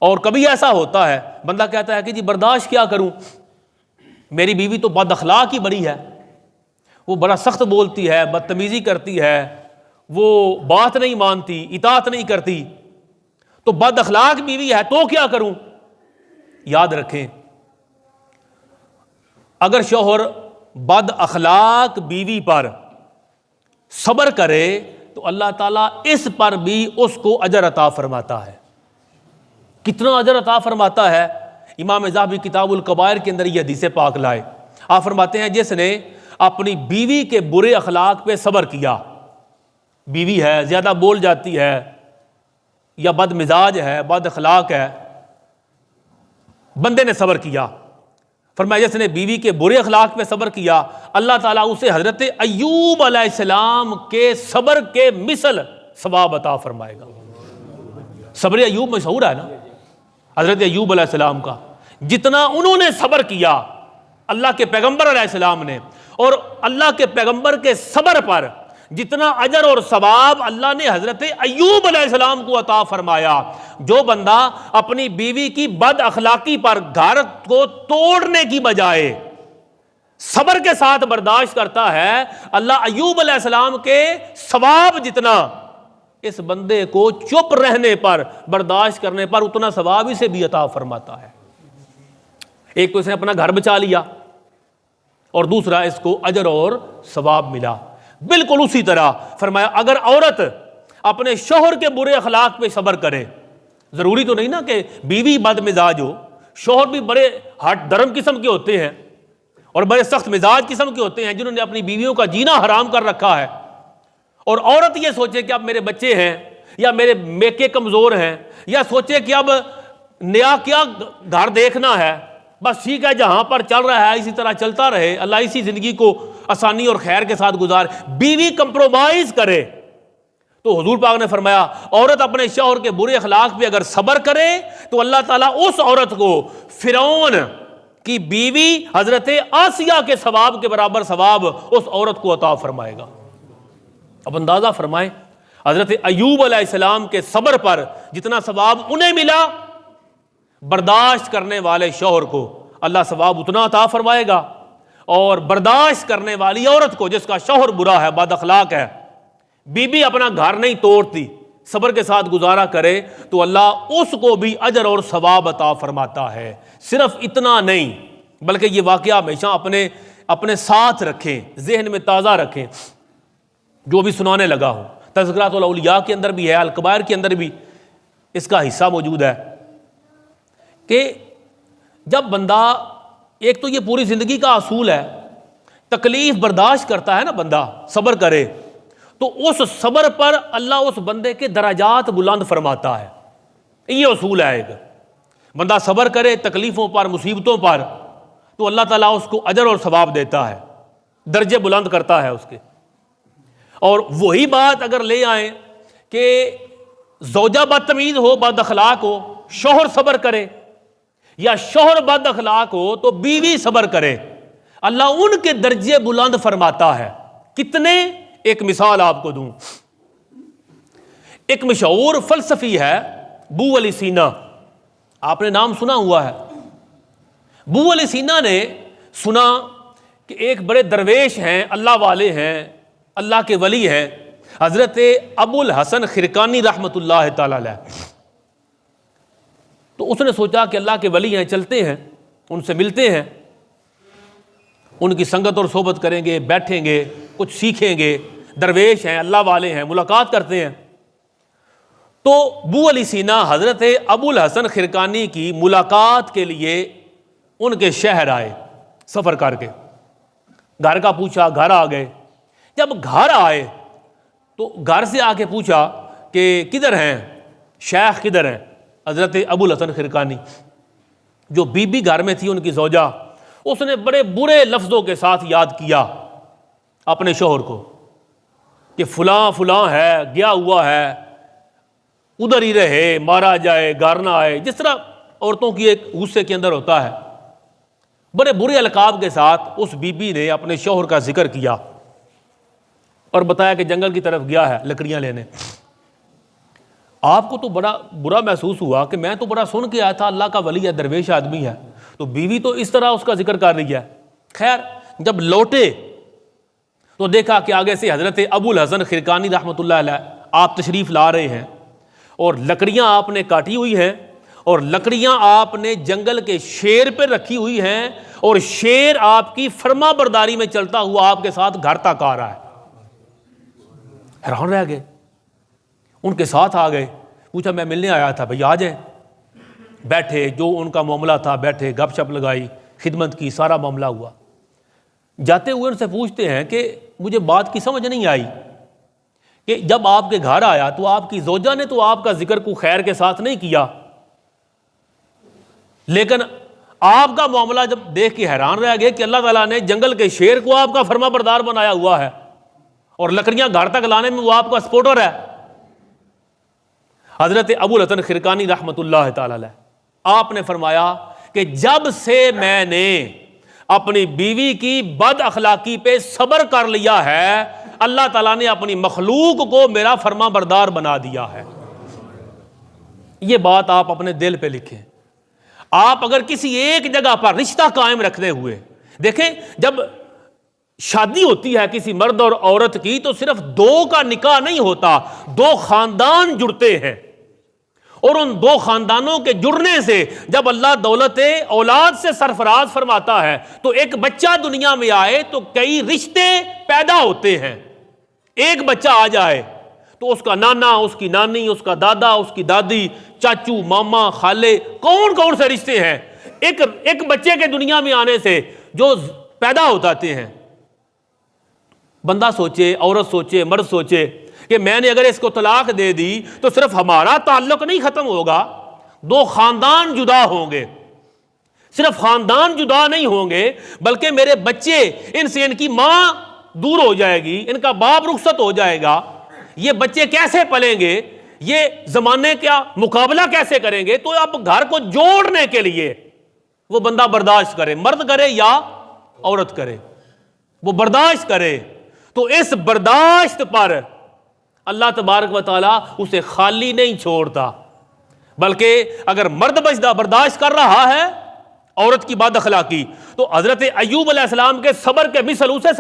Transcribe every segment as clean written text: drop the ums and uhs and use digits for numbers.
اور کبھی ایسا ہوتا ہے بندہ کہتا ہے کہ جی برداشت کیا کروں، میری بیوی تو بد اخلاق ہی بڑی ہے، وہ بڑا سخت بولتی ہے، بدتمیزی کرتی ہے، وہ بات نہیں مانتی، اطاعت نہیں کرتی، تو بد اخلاق بیوی ہے تو کیا کروں؟ یاد رکھیں، اگر شوہر بد اخلاق بیوی پر صبر کرے تو اللہ تعالیٰ اس پر بھی اس کو اجر عطا فرماتا ہے۔ کتنا اجر عطا فرماتا ہے؟ امام ذہبی کتاب الکبائر کے اندر یہ حدیث پاک لائے، آپ فرماتے ہیں جس نے اپنی بیوی کے برے اخلاق پہ صبر کیا، بیوی ہے زیادہ بول جاتی ہے یا بد مزاج ہے، بد اخلاق ہے، بندے نے صبر کیا، فرمایا جس نے بیوی کے برے اخلاق پہ صبر کیا اللہ تعالیٰ اسے حضرت ایوب علیہ السلام کے صبر کے مثل ثواب عطا فرمائے گا۔ صبر ایوب مشہور ہے نا حضرت ایوب علیہ السلام کا، جتنا انہوں نے صبر کیا اللہ کے پیغمبر علیہ السلام نے، اور اللہ کے پیغمبر کے صبر پر جتنا اجر اور ثواب اللہ نے حضرت ایوب علیہ السلام کو عطا فرمایا۔ جو بندہ اپنی بیوی کی بد اخلاقی پر گھر کو توڑنے کی بجائے صبر کے ساتھ برداشت کرتا ہے، اللہ ایوب علیہ السلام کے ثواب جتنا اس بندے کو چپ رہنے پر، برداشت کرنے پر، اتنا ثواب اسے بھی عطا فرماتا ہے۔ ایک تو اس نے اپنا گھر بچا لیا اور دوسرا اس کو اجر اور ثواب ملا۔ بالکل اسی طرح فرمایا اگر عورت اپنے شوہر کے برے اخلاق پہ صبر کرے، ضروری تو نہیں نا کہ بیوی بد مزاج ہو، شوہر بھی بڑے ہٹ درم قسم کے ہوتے ہیں اور بڑے سخت مزاج قسم کے ہوتے ہیں جنہوں نے اپنی بیویوں کا جینا حرام کر رکھا ہے، اور عورت یہ سوچے کہ اب میرے بچے ہیں یا میرے میکے کمزور ہیں، یا سوچے کہ اب نیا کیا گھر دیکھنا ہے، بس ٹھیک ہے جہاں پر چل رہا ہے اسی طرح چلتا رہے، اللہ اسی زندگی کو آسانی اور خیر کے ساتھ گزار، بیوی کمپرومائز کرے، تو حضور پاک نے فرمایا عورت اپنے شوہر کے برے اخلاق پہ اگر صبر کرے تو اللہ تعالیٰ اس عورت کو فرعون کی بیوی حضرت آسیہ کے ثواب کے برابر ثواب اس عورت کو عطا فرمائے گا۔ اب اندازہ فرمائیں حضرت ایوب علیہ السلام کے صبر پر جتنا ثواب انہیں ملا، برداشت کرنے والے شوہر کو اللہ ثواب اتنا عطا فرمائے گا، اور برداشت کرنے والی عورت کو جس کا شوہر برا ہے، بد اخلاق ہے، بیوی اپنا گھر نہیں توڑتی، صبر کے ساتھ گزارا کرے تو اللہ اس کو بھی اجر اور ثواب عطا فرماتا ہے۔ صرف اتنا نہیں بلکہ یہ واقعہ ہمیشہ اپنے ساتھ رکھیں، ذہن میں تازہ رکھیں، جو بھی سنانے لگا ہوں۔ تذکرات الاولیاء کے اندر بھی ہے، الکبائر کے اندر بھی اس کا حصہ موجود ہے کہ جب بندہ، ایک تو یہ پوری زندگی کا اصول ہے، تکلیف برداشت کرتا ہے نا بندہ، صبر کرے تو اس صبر پر اللہ اس بندے کے درجات بلند فرماتا ہے۔ یہ اصول ہے، ایک بندہ صبر کرے تکلیفوں پر، مصیبتوں پر، تو اللہ تعالیٰ اس کو اجر اور ثواب دیتا ہے، درجے بلند کرتا ہے اس کے۔ اور وہی بات اگر لے آئیں کہ زوجہ بدتمیز ہو، بد اخلاق ہو، شوہر صبر کرے، یا شوہر بد اخلاق ہو تو بیوی صبر کرے، اللہ ان کے درجے بلند فرماتا ہے۔ کتنے؟ ایک مثال آپ کو دوں، ایک مشہور فلسفی ہے ابو علی سینا، آپ نے نام سنا ہوا ہے۔ ابو علی سینا نے سنا کہ ایک بڑے درویش ہیں، اللہ والے ہیں، اللہ کے ولی ہیں، حضرت ابو الحسن خرقانی رحمۃ اللہ تعالی علیہ۔ تو اس نے سوچا کہ اللہ کے ولی ہیں، چلتے ہیں ان سے ملتے ہیں، ان کی سنگت اور صحبت کریں گے، بیٹھیں گے، کچھ سیکھیں گے، درویش ہیں، اللہ والے ہیں، ملاقات کرتے ہیں۔ تو ابو علی سینا حضرت ابو الحسن خرقانی کی ملاقات کے لیے ان کے شہر آئے، سفر کر کے، گھر کا پوچھا، گھر آ گئے۔ جب گھر آئے تو گھر سے آ کے پوچھا کہ کدھر ہیں شیخ، کدھر ہیں حضرت ابو الحسن خرقانی؟ جو بی بی گھر میں تھی ان کی زوجہ، اس نے بڑے برے لفظوں کے ساتھ یاد کیا اپنے شوہر کو کہ فلاں فلاں ہے، گیا ہوا ہے، ادھر ہی رہے، مارا جائے، گھر نہ آئے، جس طرح عورتوں کی ایک غصے کے اندر ہوتا ہے۔ بڑے برے القاب کے ساتھ اس بی بی نے اپنے شوہر کا ذکر کیا اور بتایا کہ جنگل کی طرف گیا ہے لکڑیاں لینے۔ آپ کو تو بڑا برا محسوس ہوا کہ میں تو بڑا سن کے آیا تھا اللہ کا ولی ہے، درویش آدمی ہے، تو بیوی تو اس طرح اس کا ذکر کر رہی ہے۔ خیر جب لوٹے تو دیکھا کہ آگے سے حضرت ابو الحسن خرقانی رحمۃ اللہ علیہ آپ تشریف لا رہے ہیں، اور لکڑیاں آپ نے کاٹی ہوئی ہیں، اور لکڑیاں آپ نے جنگل کے شیر پہ رکھی ہوئی ہیں، اور شیر آپ کی فرما برداری میں چلتا ہوا آپ کے ساتھ گھر تک آ رہا ہے۔ حیران رہ گئے، ان کے ساتھ آ گئے، پوچھا میں ملنے آیا تھا، بھئی آ جائیں۔ بیٹھے، جو ان کا معاملہ تھا بیٹھے، گپ شپ لگائی، خدمت کی، سارا معاملہ ہوا۔ جاتے ہوئے ان سے پوچھتے ہیں کہ مجھے بات کی سمجھ نہیں آئی کہ جب آپ کے گھر آیا تو آپ کی زوجہ نے تو آپ کا ذکر کو خیر کے ساتھ نہیں کیا، لیکن آپ کا معاملہ جب دیکھ کے حیران رہ گئے کہ اللہ تعالیٰ نے جنگل کے شیر کو آپ کا فرما بردار بنایا ہوا ہے، اور لکڑیاں گھر تک لانے میں وہ آپ کا سپورٹر ہے۔ حضرت ابو الحسن خرقانی رحمۃ اللہ تعالی علیہ آپ نے فرمایا کہ جب سے میں نے اپنی بیوی کی بد اخلاقی پہ صبر کر لیا ہے، اللہ تعالیٰ نے اپنی مخلوق کو میرا فرما بردار بنا دیا ہے۔ یہ بات آپ اپنے دل پہ لکھیں۔ آپ اگر کسی ایک جگہ پر رشتہ قائم رکھتے ہوئے دیکھیں، جب شادی ہوتی ہے کسی مرد اور عورت کی تو صرف دو کا نکاح نہیں ہوتا، دو خاندان جڑتے ہیں، اور ان دو خاندانوں کے جڑنے سے جب اللہ دولت اولاد سے سرفراز فرماتا ہے تو ایک بچہ دنیا میں آئے تو کئی رشتے پیدا ہوتے ہیں۔ ایک بچہ آ جائے تو اس کا نانا، اس کی نانی، اس کا دادا، اس کی دادی، چاچو، ماما، خالے، کون کون سے رشتے ہیں ایک بچے کے دنیا میں آنے سے جو پیدا ہو جاتے ہیں۔ بندہ سوچے، عورت سوچے، مرد سوچے کہ میں نے اگر اس کو طلاق دے دی تو صرف ہمارا تعلق نہیں ختم ہوگا، دو خاندان جدا ہوں گے۔ صرف خاندان جدا نہیں ہوں گے بلکہ میرے بچے، ان سے ان کی ماں دور ہو جائے گی، ان کا باپ رخصت ہو جائے گا، یہ بچے کیسے پلیں گے، یہ زمانے کا مقابلہ کیسے کریں گے؟ تو اب گھر کو جوڑنے کے لیے وہ بندہ برداشت کرے، مرد کرے یا عورت کرے، وہ برداشت کرے۔ تو اس برداشت پر اللہ تبارک و تعالیٰ اسے خالی نہیں چھوڑتا، بلکہ اگر مرد برداشت کر رہا ہے عورت کی بد اخلاقی تو حضرت ایوب علیہ السلام کے صبر کے مثل اسے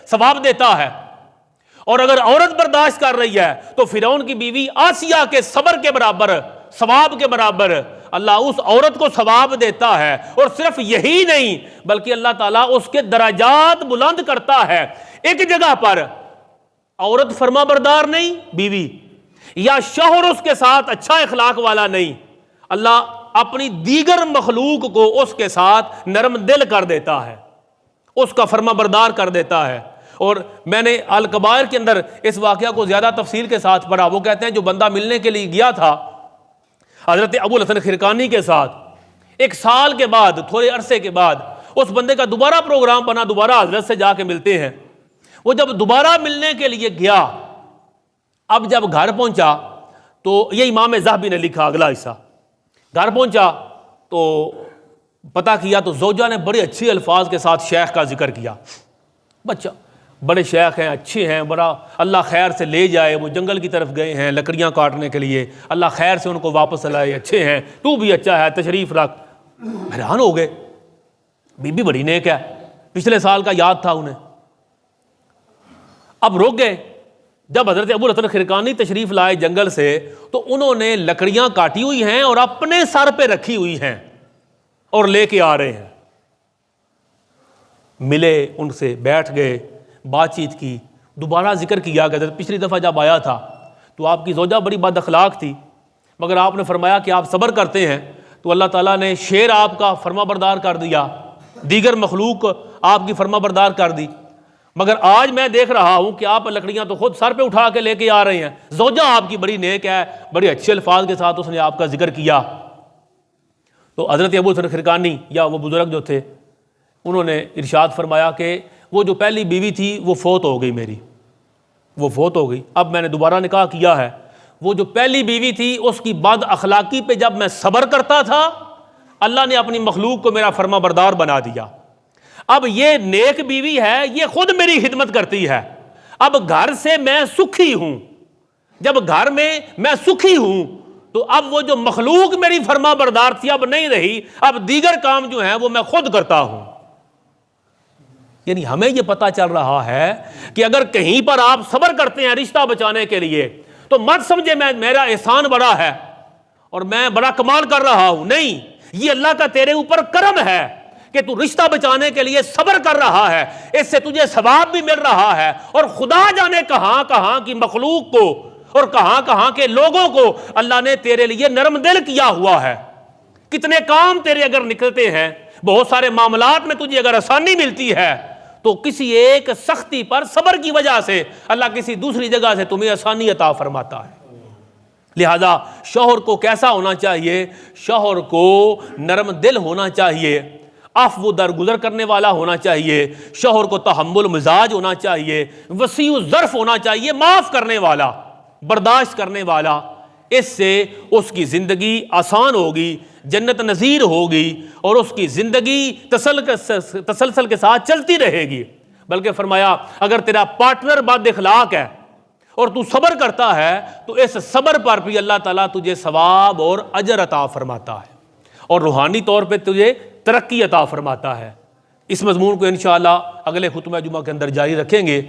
ثواب دیتا ہے، اور اگر عورت برداشت کر رہی ہے تو فرعون کی بیوی آسیہ کے صبر کے برابر، ثواب کے برابر اللہ اس عورت کو ثواب دیتا ہے۔ اور صرف یہی نہیں بلکہ اللہ تعالیٰ اس کے درجات بلند کرتا ہے۔ ایک جگہ پر عورت فرما بردار نہیں بیوی، یا شوہر اس کے ساتھ اچھا اخلاق والا نہیں، اللہ اپنی دیگر مخلوق کو اس کے ساتھ نرم دل کر دیتا ہے، اس کا فرما بردار کر دیتا ہے۔ اور میں نے الکبائر کے اندر اس واقعہ کو زیادہ تفصیل کے ساتھ پڑھا۔ وہ کہتے ہیں جو بندہ ملنے کے لیے گیا تھا حضرت ابو الحسن خرقانی کے ساتھ، ایک سال کے بعد، تھوڑے عرصے کے بعد اس بندے کا دوبارہ پروگرام بنا، دوبارہ حضرت سے جا کے ملتے ہیں۔ وہ جب دوبارہ ملنے کے لیے گیا، اب جب گھر پہنچا تو یہ امام ذہبی نے لکھا اگلا حصہ، گھر پہنچا تو پتہ کیا تو زوجہ نے بڑے اچھے الفاظ کے ساتھ شیخ کا ذکر کیا۔ بچہ بڑے شیخ ہیں، اچھے ہیں، بڑا اللہ خیر سے لے جائے، وہ جنگل کی طرف گئے ہیں لکڑیاں کاٹنے کے لیے، اللہ خیر سے ان کو واپس لائے، اچھے ہیں، تو بھی اچھا ہے، تشریف رکھ۔ حیران ہو گئے، بی بی بڑی نیک ہے، پچھلے سال کا یاد تھا انہیں۔ اب رک گئے، جب حضرت ابو الحسن خرقانی تشریف لائے جنگل سے تو انہوں نے لکڑیاں کاٹی ہوئی ہیں اور اپنے سر پہ رکھی ہوئی ہیں اور لے کے آ رہے ہیں۔ ملے ان سے، بیٹھ گئے، بات چیت کی، دوبارہ ذکر کیا کہ حضرت پچھلی دفعہ جب آیا تھا تو آپ کی زوجہ بڑی بد اخلاق تھی، مگر آپ نے فرمایا کہ آپ صبر کرتے ہیں تو اللہ تعالیٰ نے شیر آپ کا فرما بردار کر دیا، دیگر مخلوق آپ کی فرما بردار کر دی، مگر آج میں دیکھ رہا ہوں کہ آپ لکڑیاں تو خود سر پہ اٹھا کے لے کے آ رہے ہیں۔ زوجہ آپ کی بڑی نیک ہے، بڑے اچھے الفاظ کے ساتھ اس نے آپ کا ذکر کیا۔ تو حضرت ابو الحسن خرقانی یا وہ بزرگ جو تھے انہوں نے ارشاد فرمایا کہ وہ جو پہلی بیوی تھی وہ فوت ہو گئی، میری وہ فوت ہو گئی، اب میں نے دوبارہ نکاح کیا ہے۔ وہ جو پہلی بیوی تھی اس کی بد اخلاقی پہ جب میں صبر کرتا تھا اللہ نے اپنی مخلوق کو میرا فرما بردار بنا دیا۔ اب یہ نیک بیوی ہے، یہ خود میری خدمت کرتی ہے، اب گھر سے میں سکھی ہوں، جب گھر میں میں سکھی ہوں تو اب وہ جو مخلوق میری فرما بردار تھی اب نہیں رہی، اب دیگر کام جو ہیں وہ میں خود کرتا ہوں۔ یعنی ہمیں یہ پتا چل رہا ہے کہ اگر کہیں پر آپ صبر کرتے ہیں رشتہ بچانے کے لیے تو مت سمجھے میرا احسان بڑا ہے اور میں بڑا کمال کر رہا ہوں، نہیں، یہ اللہ کا تیرے اوپر کرم ہے کہ تو رشتہ بچانے کے لیے صبر کر رہا ہے، اس سے تجھے ثواب بھی مل رہا ہے، اور خدا جانے کہاں کہاں کی مخلوق کو اور کہاں کہاں کے لوگوں کو اللہ نے تیرے لیے نرم دل کیا ہوا ہے۔ کتنے کام تیرے اگر نکلتے ہیں، بہت سارے معاملات میں تجھے اگر آسانی ملتی ہے تو کسی ایک سختی پر صبر کی وجہ سے اللہ کسی دوسری جگہ سے تمہیں آسانی عطا فرماتا ہے۔ لہذا شوہر کو کیسا ہونا چاہیے؟ شوہر کو نرم دل ہونا چاہیے، عفو درگزر کرنے والا ہونا چاہیے، شوہر کو تحمل مزاج ہونا چاہیے، وسیع الظرف ہونا چاہیے، معاف کرنے والا، برداشت کرنے والا۔ اس سے اس کی زندگی آسان ہوگی، جنت نظیر ہوگی، اور اس کی زندگی تسلسل کے ساتھ چلتی رہے گی۔ بلکہ فرمایا اگر تیرا پارٹنر بد اخلاق ہے اور تو صبر کرتا ہے تو اس صبر پر بھی اللہ تعالیٰ تجھے ثواب اور اجر عطا فرماتا ہے، اور روحانی طور پہ تجھے ترقی عطا فرماتا ہے۔ اس مضمون کو انشاءاللہ اگلے خطبہ جمعہ کے اندر جاری رکھیں گے۔